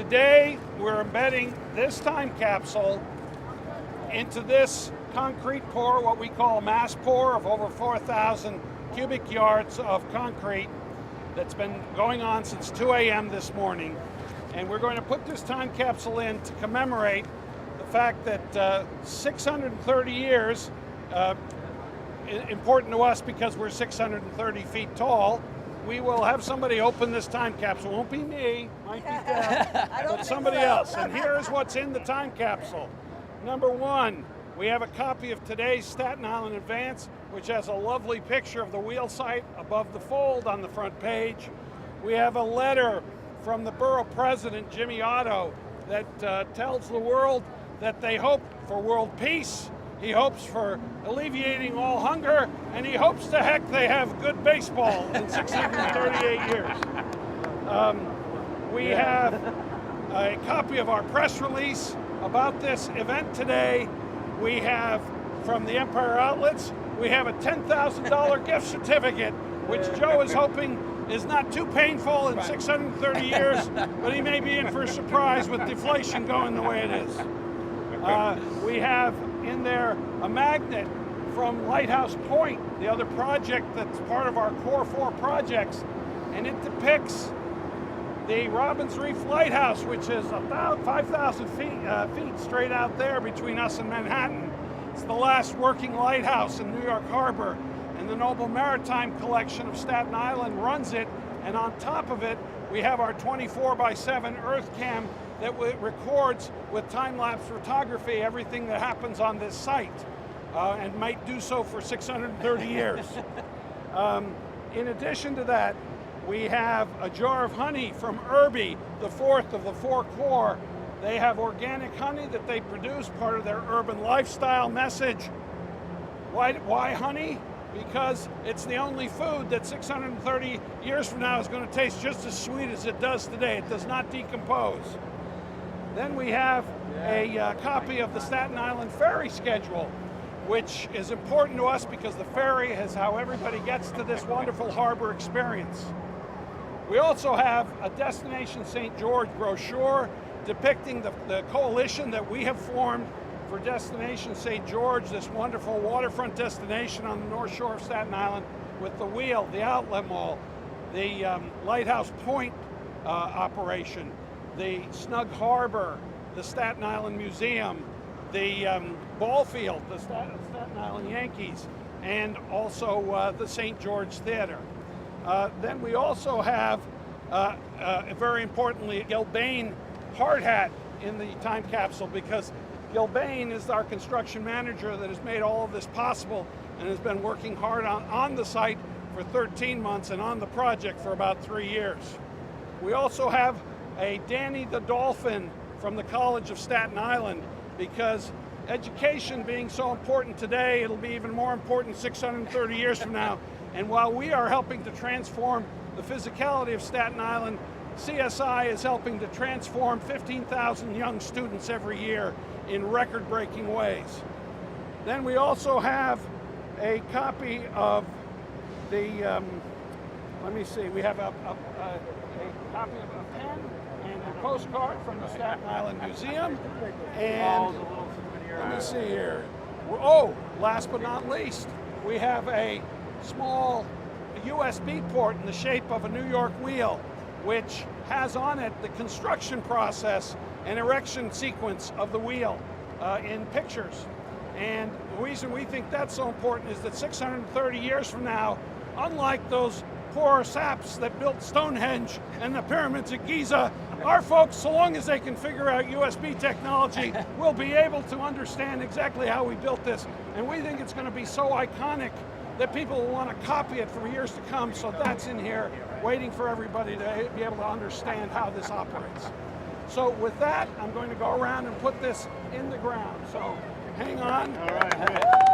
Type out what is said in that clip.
Today, we're embedding this time capsule into this concrete pour, what we call a mass pour of over 4,000 cubic yards of concrete that's been going on since 2 a.m. this morning. And we're going to put this time capsule in to commemorate the fact that 630 years, important to us because we're 630 feet tall. We will have somebody open this time capsule. Won't be me, might be Deb, but somebody else. And here's what's in the time capsule. Number one, we have a copy of today's Staten Island Advance, which has a lovely picture of the wheel site above the fold on the front page. We have a letter from the Borough president, Jimmy Oddo, that tells the world that they hope for world peace. He hopes for alleviating all hunger, and he hopes to heck they have good baseball in 638 years. We have a copy of our press release about this event today. We have, from the Empire Outlets, we have a $10,000 gift certificate, which Joe is hoping is not too painful in 630 years, but he may be in for a surprise with deflation going the way it is. We have in there a magnet from Lighthouse Point, the other project that's part of our Core 4 projects, and it depicts the Robbins Reef Lighthouse, which is 5,000 feet straight out there between us and Manhattan. It's the last working lighthouse in New York Harbor, and the Noble Maritime Collection of Staten Island runs it, and on top of it, we have our 24/7 Earth Cam that records with time-lapse photography everything that happens on this site, and might do so for 630 years. In addition to that, we have a jar of honey from Irby, the fourth of the 4 core. They have organic honey that they produce, part of their urban lifestyle message. Why honey? Because it's the only food that 630 years from now is going to taste just as sweet as it does today. It does not decompose. Then we have a copy of the Staten Island ferry schedule, which is important to us because the ferry is how everybody gets to this wonderful harbor experience. We also have a Destination St. George brochure depicting the coalition that we have formed for Destination St. George, this wonderful waterfront destination on the North Shore of Staten Island, with the Wheel, the Outlet Mall, the Lighthouse Point operation, the Snug Harbor, the Staten Island Museum, the ball field, the Staten Island Yankees, and also the St. George Theater. Then we also have, very importantly, Gilbane hard hat in the time capsule, because Gilbane is our construction manager that has made all of this possible and has been working hard on the site for 13 months and on the project for about 3 years. We also have a Danny the Dolphin from the College of Staten Island, because education being so important today, it'll be even more important 630 years from now. And while we are helping to transform the physicality of Staten Island, CSI is helping to transform 15,000 young students every year in record-breaking ways. Then we also have a copy of the, let me see, we have a copy of a pen and a postcard from the Staten Island Museum. And let me see here. Oh, last but not least, we have a small USB port in the shape of a New York wheel, which has on it the construction process and erection sequence of the wheel in pictures. And the reason we think that's so important is that 630 years from now, unlike those poor saps that built Stonehenge and the pyramids at Giza, our folks, so long as they can figure out USB technology, will be able to understand exactly how we built this. And we think it's going to be so iconic that people will want to copy it for years to come, so that's in here, waiting for everybody to be able to understand how this operates. So with that, I'm going to go around and put this in the ground. So hang on. All right, great.